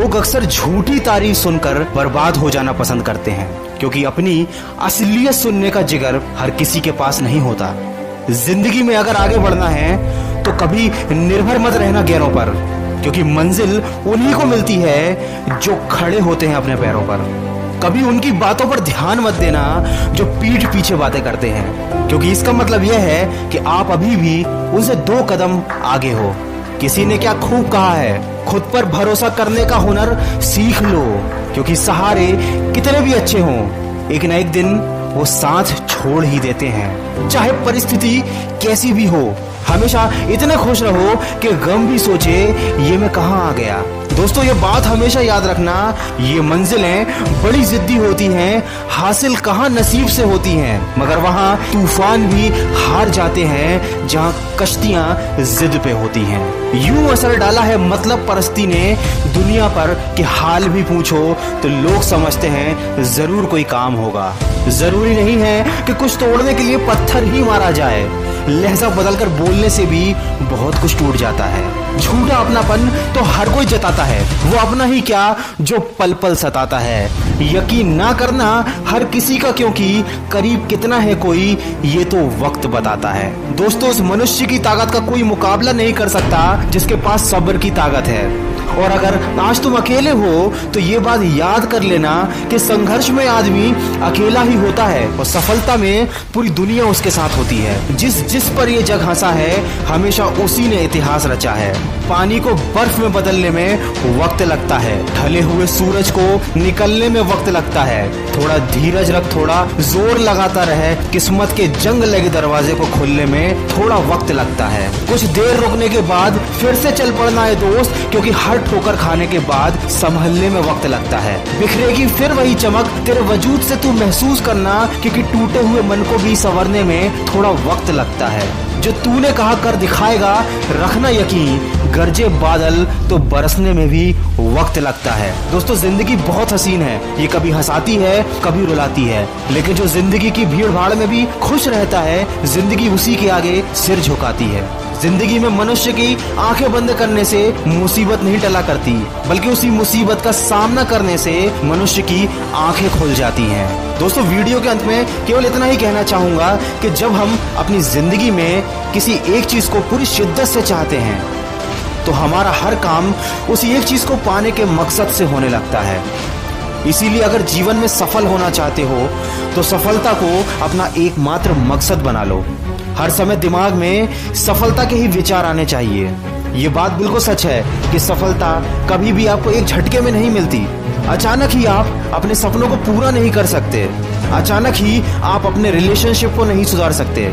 लोग अक्सर झूठी तारीफ सुनकर बर्बाद हो जाना पसंद करते हैं, क्योंकि अपनी असलियत सुनने का जिगर हर किसी के पास नहीं होता। जिंदगी में अगर आगे बढ़ना है तो कभी निर्भर मत रहना गैरों पर, क्योंकि मंजिल उन्हीं को मिलती है जो खड़े होते हैं अपने पैरों पर। कभी उनकी बातों पर ध्यान मत देना जो पीठ पीछे बातें करते हैं, क्योंकि इसका मतलब यह है कि आप अभी भी उनसे 2 कदम आगे हो। किसी ने क्या खूब कहा है, खुद पर भरोसा करने का हुनर सीख लो, क्योंकि सहारे कितने भी अच्छे हों, एक न एक दिन वो साथ छोड़ ही देते हैं। चाहे परिस्थिति कैसी भी हो, हमेशा इतने खुश रहो कि गम भी सोचे ये मैं कहां आ गया। दोस्तों, ये बात हमेशा याद रखना, ये मंजिलें बड़ी जिद्दी होती हैं, हासिल कहां नसीब से होती हैं, मगर वहां तूफान भी हार जाते हैं जहां कश्तियां जिद पे होती हैं। यूं असर डाला है मतलब परस्ती ने दुनिया पर कि हाल भी पूछो तो लोग समझते हैं जरूर कोई काम होगा। जरूरी नहीं है कि कुछ तोड़ने के लिए पत्थर ही मारा जाए, लहजा बदलकर बोलने से भी बहुत कुछ टूट जाता है। झूठा अपनापन तो हर कोई जताता है, वो अपना ही क्या जो पल पल सताता है। यकीन ना करना हर किसी का, क्योंकि करीब कितना है कोई ये तो वक्त बताता है। दोस्तों, उस मनुष्य की ताकत का कोई मुकाबला नहीं कर सकता जिसके पास सब्र की ताकत है। और अगर आज तुम अकेले हो तो ये बात याद कर लेना कि संघर्ष में आदमी अकेला ही होता है और सफलता में पूरी दुनिया उसके साथ होती है। जिस पर ये जग हंसा है हमेशा उसी ने इतिहास रचा है। पानी को बर्फ में बदलने में वक्त लगता है, ढले हुए सूरज को निकलने में वक्त लगता है। थोड़ा धीरज रख, थोड़ा जोर लगाता रहे, किस्मत के जंग लगे दरवाजे को खोलने में थोड़ा वक्त लगता है। कुछ देर रुकने के बाद फिर से चल पड़ना है दोस्त, क्योंकि हर ठोकर खाने के बाद संभलने में वक्त लगता है। बिखरेगी फिर वही चमक तेरे वजूद से, तू महसूस करना, क्योंकि टूटे हुए मन को भी संवरने में थोड़ा वक्त लगता है। जो तूने कहा कर दिखाएगा, रखना यकीन, गरजे बादल तो बरसने में भी वक्त लगता है। दोस्तों, जिंदगी बहुत हसीन है, ये कभी हंसाती है कभी रुलाती है, लेकिन जो जिंदगी की भीड़ भाड़ में भी खुश रहता है, जिंदगी उसी के आगे सिर झुकाती है। जिंदगी में मनुष्य की आंखें बंद करने से मुसीबत नहीं टला करती, बल्कि उसी मुसीबत का सामना करने से मनुष्य की आंखें खुल जाती हैं। दोस्तों, वीडियो के अंत में केवल इतना ही कहना चाहूंगा कि जब हम अपनी जिंदगी में किसी एक चीज को पूरी शिद्दत से चाहते हैं तो हमारा हर काम उसी एक चीज को पाने के मकसद से होने लगता है। इसीलिए अगर जीवन में सफल होना चाहते हो तो सफलता को अपना एकमात्र मकसद बना लो। हर समय दिमाग में सफलता के ही विचार आने चाहिए। ये बात बिल्कुल सच है कि सफलता कभी भी आपको एक झटके में नहीं मिलती। अचानक ही आप अपने सपनों को पूरा नहीं कर सकते, अचानक ही आप अपने रिलेशनशिप को नहीं सुधार सकते,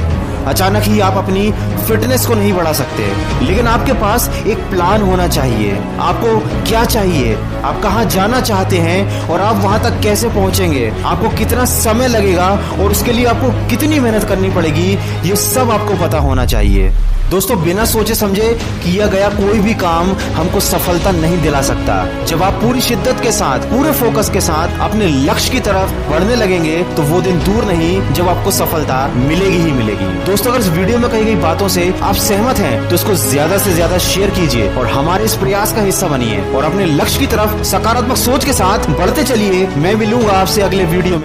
अचानक ही आप अपनी फिटनेस को नहीं बढ़ा सकते, लेकिन आपके पास एक प्लान होना चाहिए। आपको क्या चाहिए, आप कहां जाना चाहते हैं और आप वहां तक कैसे पहुंचेंगे, आपको कितना समय लगेगा और उसके लिए आपको कितनी मेहनत करनी पड़ेगी, ये सब आपको पता होना चाहिए। दोस्तों, बिना सोचे समझे किया गया कोई भी काम हमको सफलता नहीं दिला सकता। जब आप पूरी शिद्दत के साथ, पूरे फोकस के साथ अपने लक्ष्य की तरफ बढ़ने लगेंगे तो वो दिन दूर नहीं जब आपको सफलता मिलेगी ही मिलेगी। दोस्तों, अगर इस वीडियो में कही गई बातों से आप सहमत हैं तो इसको ज्यादा से ज्यादा शेयर कीजिए और हमारे इस प्रयास का हिस्सा बनिए और अपने लक्ष्य की तरफ सकारात्मक सोच के साथ बढ़ते चलिए। मैं मिलूंगा आपसे अगले वीडियो में।